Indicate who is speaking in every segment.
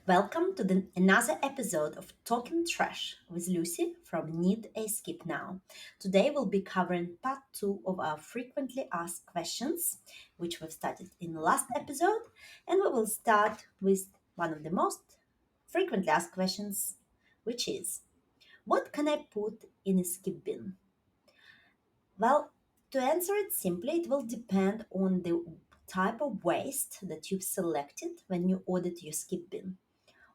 Speaker 1: Welcome to another episode of Talking Trash with Lucy from Need a Skip Now. Today we'll be covering part 2 of our frequently asked questions, which we've started in the last episode, and we will start with one of the most frequently asked questions, which is, what can I put in a skip bin? Well, to answer it simply, it will depend on the type of waste that you've selected when you ordered your skip bin.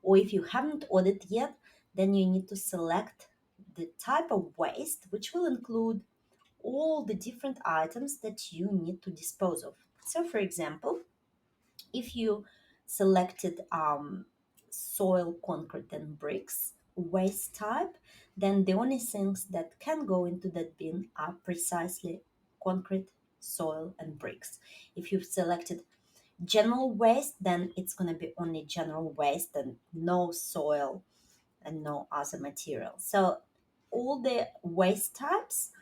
Speaker 1: Or if you haven't ordered yet, then you need to select the type of waste, which will include all the different items that you need to dispose of. So, for example, if you selected soil, concrete, and bricks waste type, then the only things that can go into that bin are precisely concrete, soil, and bricks. If you've selected general waste, then it's going to be only general waste and no soil and no other material. So all the waste types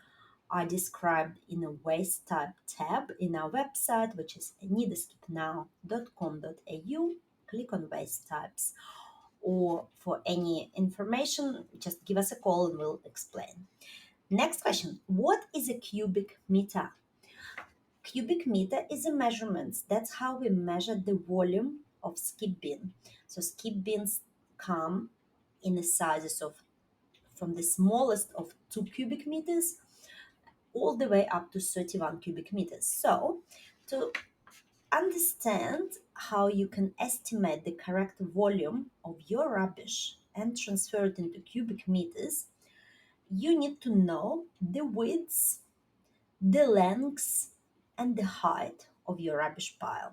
Speaker 1: are described in a waste type tab in our website, which is needeskipnow.com.au. Click on waste types, or for any information just give us a call and we'll explain. Next question, what is a cubic meter? Cubic meter is a measurement. That's how we measure the volume of skip bin. So skip bins come in the sizes of from the smallest of 2 cubic meters all the way up to 31 cubic meters. So to understand how you can estimate the correct volume of your rubbish and transfer it into cubic meters, you need to know the widths, the lengths, and the height of your rubbish pile.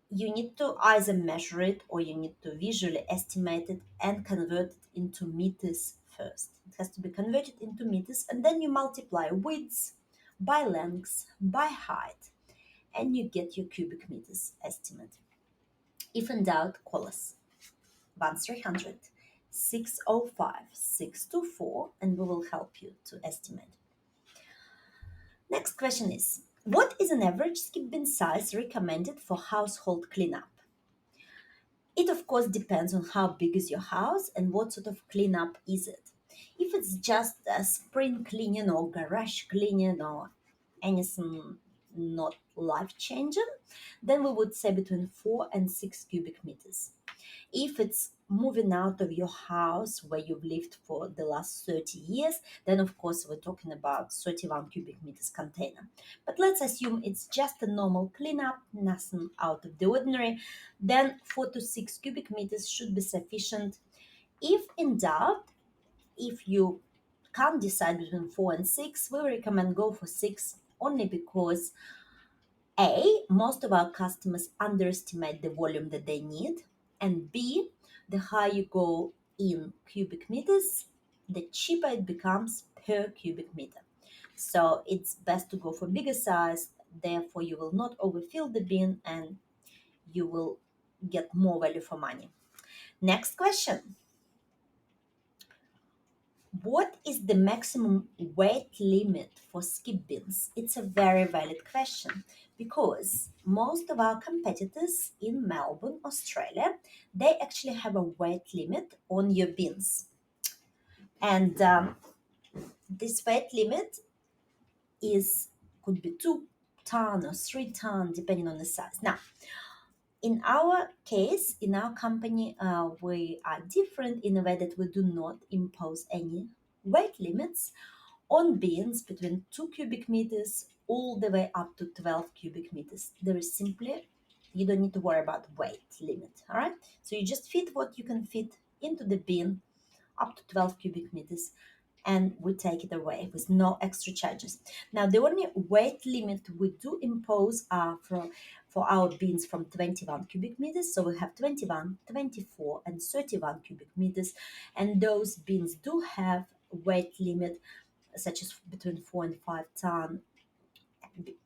Speaker 1: You need to either measure it or you need to visually estimate it and convert it into meters first. It has to be converted into meters, and then you multiply widths by lengths by height and you get your cubic meters estimate. If in doubt, call us 1300 605 624 and we will help you to estimate. Next question is, what is an average skip bin size recommended for household cleanup? It of course depends on how big is your house and what sort of cleanup is it. If it's just a spring cleaning or garage cleaning or anything not life changing, then we would say between 4 and 6 cubic meters. If it's moving out of your house where you've lived for the last 30 years, then of course we're talking about 31 cubic meters container. But let's assume it's just a normal cleanup, nothing out of the ordinary, then 4 to 6 cubic meters should be sufficient. If in doubt, if you can't decide between 4 and 6, we recommend go for 6 only because A, most of our customers underestimate the volume that they need, and B, the higher you go in cubic meters, the cheaper it becomes per cubic meter. So it's best to go for bigger size, therefore you will not overfill the bin and you will get more value for money. Next question. What is the maximum weight limit for skip bins? It's a very valid question because most of our competitors in Melbourne, Australia, they actually have a weight limit on your bins. And this weight limit is could be 2 ton or 3 ton depending on the size. Now, in our case, in our company, we are different in a way that we do not impose any weight limits on bins between 2 cubic meters all the way up to 12 cubic meters. There is simply, you don't need to worry about weight limit, all right? So you just fit what you can fit into the bin up to 12 cubic meters and we take it away with no extra charges. Now, the only weight limit we do impose are for our bins from 21 cubic meters. So we have 21, 24, and 31 cubic meters. And those bins do have weight limit such as between 4 and 5 ton,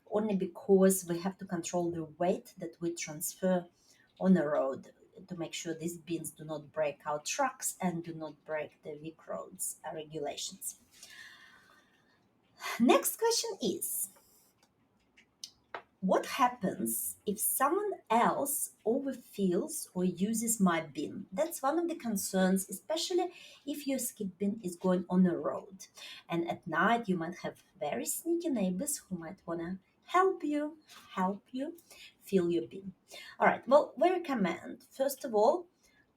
Speaker 1: only because we have to control the weight that we transfer on the road to make sure these bins do not break our trucks and do not break the Vic roads regulations. Next question is, What happens if someone else overfills or uses my bin? That's one of the concerns, especially if your skip bin is going on a road. And at night, you might have very sneaky neighbors who might want to help you fill your bin. All right, well, we recommend, first of all,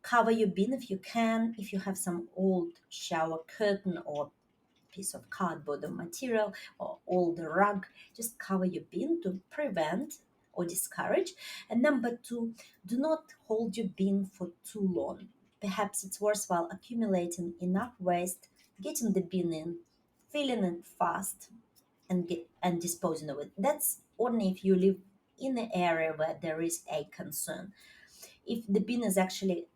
Speaker 1: cover your bin if you can. If you have some old shower curtain or piece of cardboard or material or old rug, just cover your bin to prevent or discourage. And number two, do not hold your bin for too long. Perhaps it's worthwhile accumulating enough waste, getting the bin in, filling it fast, and disposing of it. That's only if you live in an area where there is a concern. If the bin is actually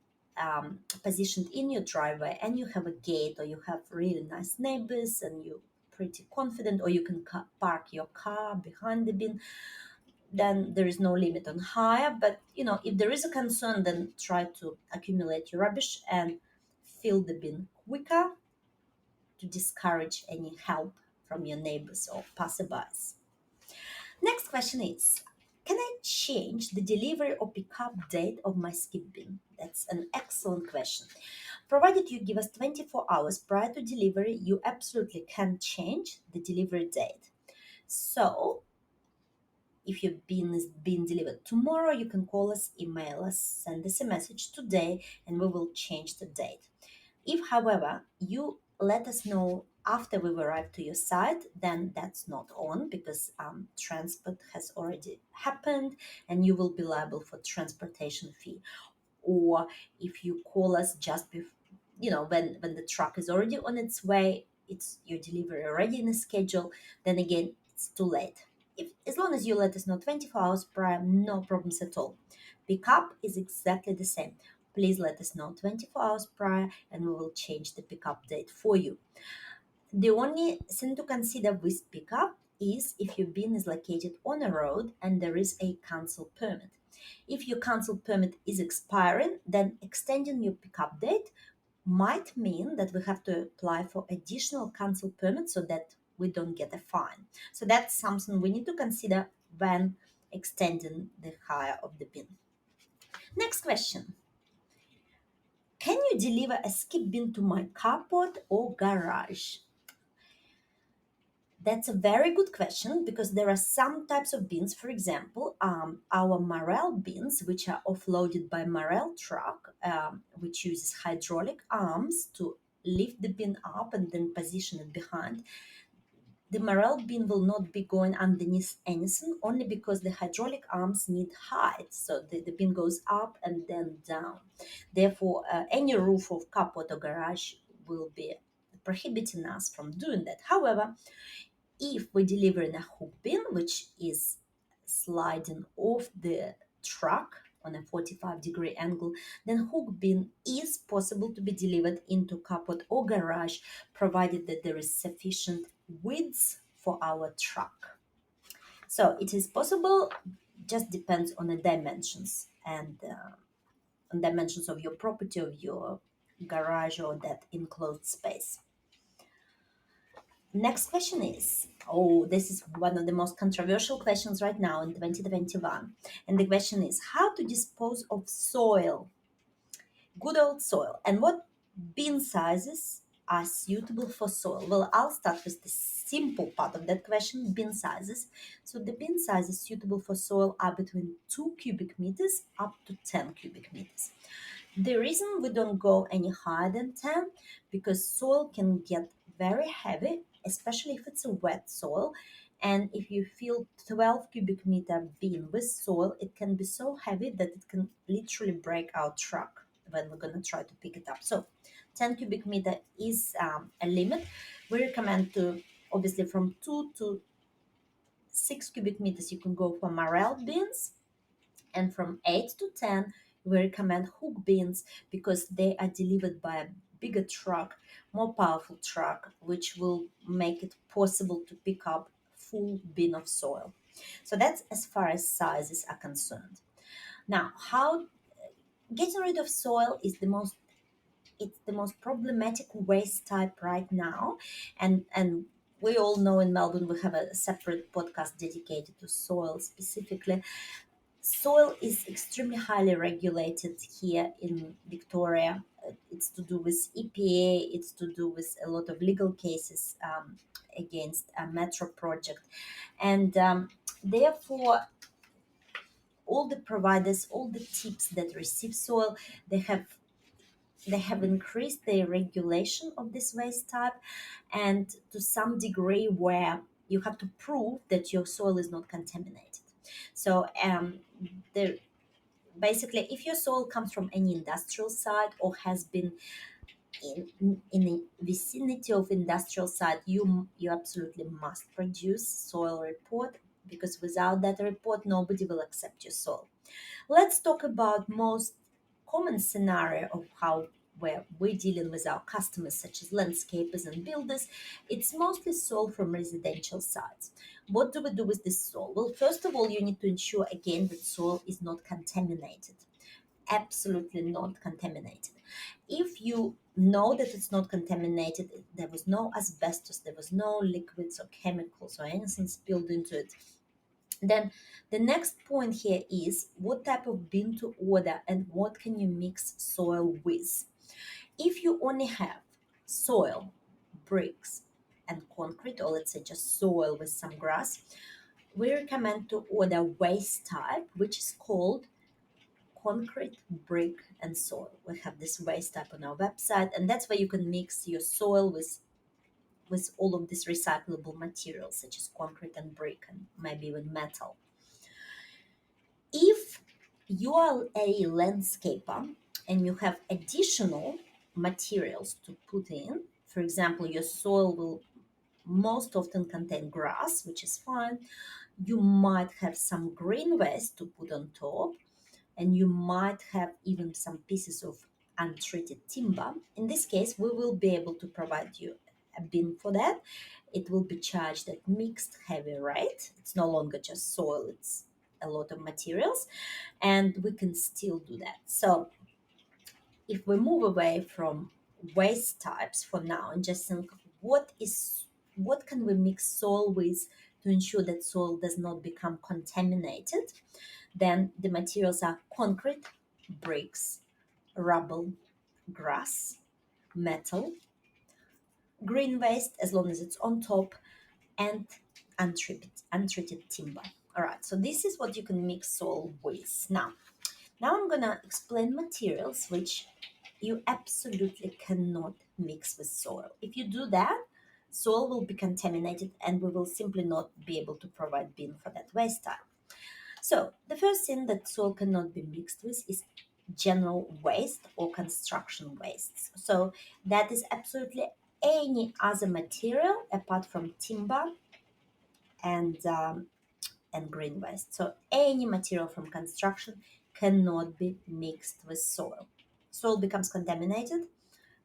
Speaker 1: positioned in your driveway and you have a gate or you have really nice neighbors and you're pretty confident, or you can park your car behind the bin, then there is no limit on hire. But if there is a concern, then try to accumulate your rubbish and fill the bin quicker to discourage any help from your neighbors or passerbys. Next question is, can I change the delivery or pickup date of my skip bin? That's an excellent question. Provided you give us 24 hours prior to delivery, you absolutely can change the delivery date. So, if your bin is being delivered tomorrow, you can call us, email us, send us a message today, and we will change the date. If, however, you let us know after we've arrived to your site, then that's not on, because transport has already happened and you will be liable for transportation fee. Or if you call us just before, when the truck is already on its way, it's your delivery already in the schedule, then again, it's too late. If As long as you let us know 24 hours prior, no problems at all. Pickup is exactly the same. Please let us know 24 hours prior and we will change the pickup date for you. The only thing to consider with pickup is if your bin is located on a road and there is a council permit. If your council permit is expiring, then extending your pickup date might mean that we have to apply for additional council permit so that we don't get a fine. So that's something we need to consider when extending the hire of the bin. Next question. Can you deliver a skip bin to my carport or garage? That's a very good question, because there are some types of bins, for example, our Marel bins, which are offloaded by Marel truck, which uses hydraulic arms to lift the bin up and then position it behind. The Marel bin will not be going underneath anything, only because the hydraulic arms need height. So the bin goes up and then down. Therefore, any roof of carport or garage will be prohibiting us from doing that. However, if we deliver in a hook bin, which is sliding off the truck on a 45-degree angle, then hook bin is possible to be delivered into carport or garage, provided that there is sufficient width for our truck. So it is possible, just depends on the dimensions and on dimensions of your property, of your garage or that enclosed space. Next question is, oh, this is one of the most controversial questions right now in 2021. And the question is, how to dispose of soil, good old soil, and what bin sizes are suitable for soil? Well, I'll start with the simple part of that question, bin sizes. So the bin sizes suitable for soil are between 2 cubic meters up to 10 cubic meters. The reason we don't go any higher than 10, because soil can get very heavy, especially if it's a wet soil. And if you fill 12 cubic meter bin with soil, it can be so heavy that it can literally break our truck when we're going to try to pick it up. So 10 cubic meter is a limit. We recommend to, obviously, from 2 to 6 cubic meters, you can go for Marel bins, and from 8 to 10 we recommend hook bins, because they are delivered by a bigger truck, more powerful truck, which will make it possible to pick up full bin of soil. So that's as far as sizes are concerned. Now, how getting rid of soil is the most problematic waste type right now, and we all know in Melbourne we have a separate podcast dedicated to soil specifically. Soil is extremely highly regulated here in Victoria. It's to do with EPA, it's to do with a lot of legal cases against a metro project. And therefore, all the providers, all the tips that receive soil, they have they have increased the regulation of this waste type, and to some degree where you have to prove that your soil is not contaminated. So the basically, if your soil comes from any industrial site or has been in the vicinity of industrial site, you absolutely must produce soil report, because without that report nobody will accept your soil. Let's talk about most common scenario of how where we're dealing with our customers such as landscapers and builders. It's mostly soil from residential sites. What do we do with this soil? Well, first of all, you need to ensure again that soil is not contaminated. Absolutely not contaminated. If you know that it's not contaminated, there was no asbestos, there was no liquids or chemicals or anything spilled into it, then the next point here is what type of bin to order and what can you mix soil with. If you only have soil, bricks, and concrete, or let's say just soil with some grass, we recommend to order waste type, which is called concrete, brick, and soil. We have this waste type on our website, and that's where you can mix your soil with all of these recyclable materials such as concrete and brick and maybe even metal. If you are a landscaper and you have additional materials to put in, for example, your soil will most often contain grass, which is fine. You might have some green waste to put on top, and you might have even some pieces of untreated timber. In this case, we will be able to provide you a bin for that. It will be charged at mixed heavy rate. It's no longer just soil, it's a lot of materials, and we can still do that. So if we move away from waste types for now and just think what can we mix soil with to ensure that soil does not become contaminated, then the materials are concrete, bricks, rubble, grass, metal, green waste as long as it's on top, and untreated timber. All right, so this is what you can mix soil with. Now I'm gonna explain materials which you absolutely cannot mix with soil. If you do that, soil will be contaminated and we will simply not be able to provide bin for that waste type. So the first thing that soil cannot be mixed with is general waste or construction wastes. So that is absolutely any other material apart from timber and and green waste. So any material from construction cannot be mixed with soil. Soil becomes contaminated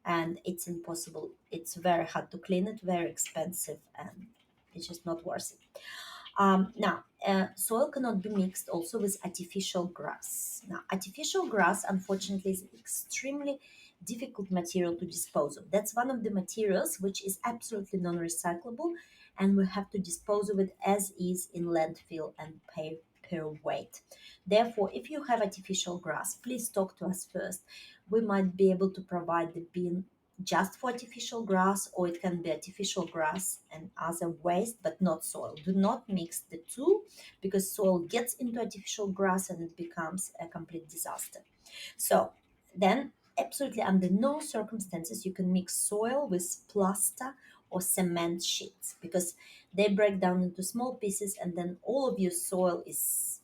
Speaker 1: and it's impossible. It's very hard to clean it, very expensive, and it's just not worth it. Soil cannot be mixed also with artificial grass. Now, artificial grass, unfortunately, is extremely difficult material to dispose of. That's one of the materials which is absolutely non-recyclable, and we have to dispose of it as is in landfill and pay per weight. Therefore, if you have artificial grass, please talk to us first. We might be able to provide the bin just for artificial grass, or it can be artificial grass and other waste, but not soil. Do not mix the two, because soil gets into artificial grass and it becomes a complete disaster. So then, absolutely under no circumstances you can mix soil with plaster or cement sheets, because they break down into small pieces and then all of your soil is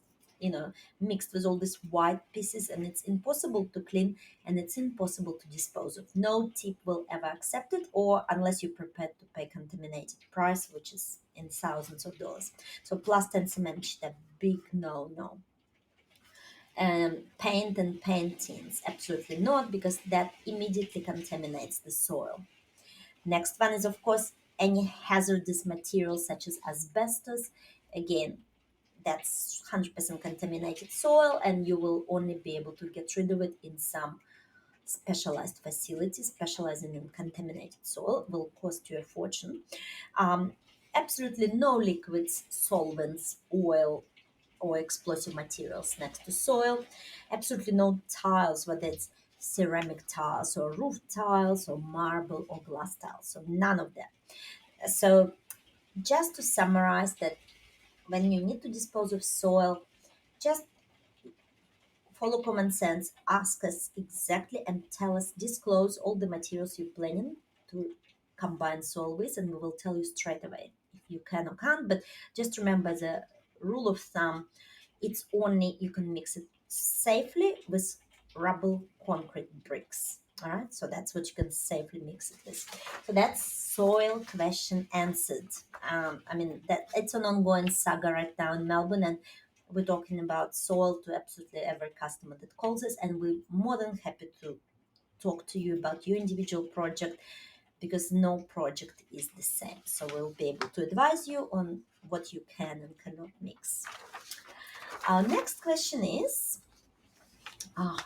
Speaker 1: mixed with all these white pieces, and it's impossible to clean and it's impossible to dispose of. No tip will ever accept it, or unless you're prepared to pay contaminated price, which is in thousands of dollars. So plaster and cement sheet are big no. Paint and paintings, absolutely not, because that immediately contaminates the soil. Next one is, of course, any hazardous materials such as asbestos. Again, that's 100% contaminated soil, and you will only be able to get rid of it in some specialized facilities specializing in contaminated soil. Will cost you a fortune. Absolutely no liquids, solvents, oil, or explosive materials next to soil. Absolutely no tiles, whether it's ceramic tiles or roof tiles or marble or glass tiles. So none of that. So just to summarize that when you need to dispose of soil, just follow common sense, ask us exactly and tell us, disclose all the materials you're planning to combine soil with, and we will tell you straight away if you can or can't. But just remember the rule of thumb, it's only you can mix it safely with rubble concrete bricks. All right, so that's what you can safely mix it with. So that's soil question answered. I mean that it's an ongoing saga right now in Melbourne, and we're talking about soil to absolutely every customer that calls us, and we're more than happy to talk to you about your individual project because no project is the same. So we'll be able to advise you on what you can and cannot mix. Our next question is,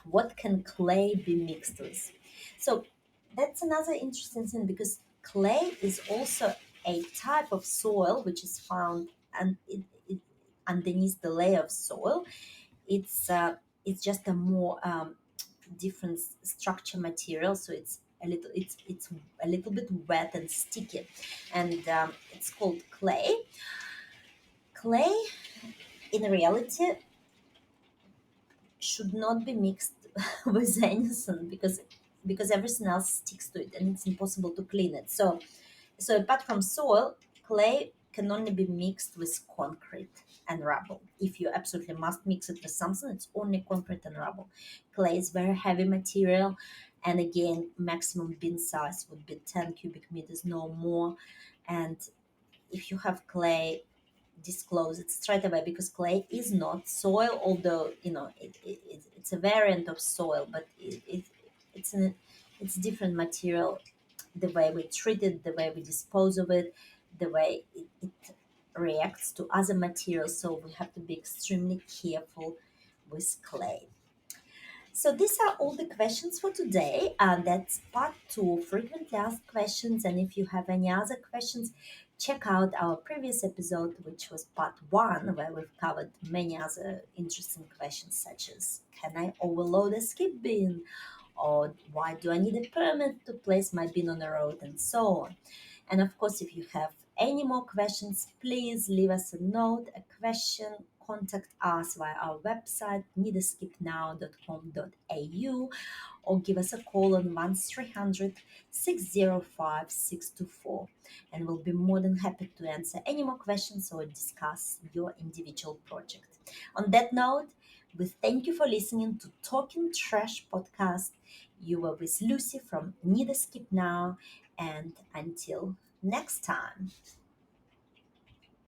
Speaker 1: what can clay be mixed with? So that's another interesting thing because clay is also a type of soil which is found and underneath the layer of soil. It's just a more different structure material, so it's a little bit wet and sticky, and it's called clay. Clay, in reality, should not be mixed with anything because everything else sticks to it and it's impossible to clean it. So apart from soil, clay can only be mixed with concrete and rubble. If you absolutely must mix it with something, it's only concrete and rubble. Clay is very heavy material, and again, maximum bin size would be 10 cubic meters, no more. And if you have clay, disclose it straight away because clay is not soil, although it's a variant of soil, but it's different material. The way we treat it, the way we dispose of it, the way it reacts to other materials, so we have to be extremely careful with clay. So these are all the questions for today. That's part two of frequently asked questions. And if you have any other questions, check out our previous episode, which was part one, where we've covered many other interesting questions, such as can I overload a skip bin? Or why do I need a permit to place my bin on the road? And so on. And of course, if you have any more questions, please leave us a note, a question, contact us via our website, needeskipnow.com.au, or give us a call on 1300 605 624. And we'll be more than happy to answer any more questions or discuss your individual project. On that note, we thank you for listening to Talking Trash podcast. You were with Lucy from Need a Skip Now, and until next time.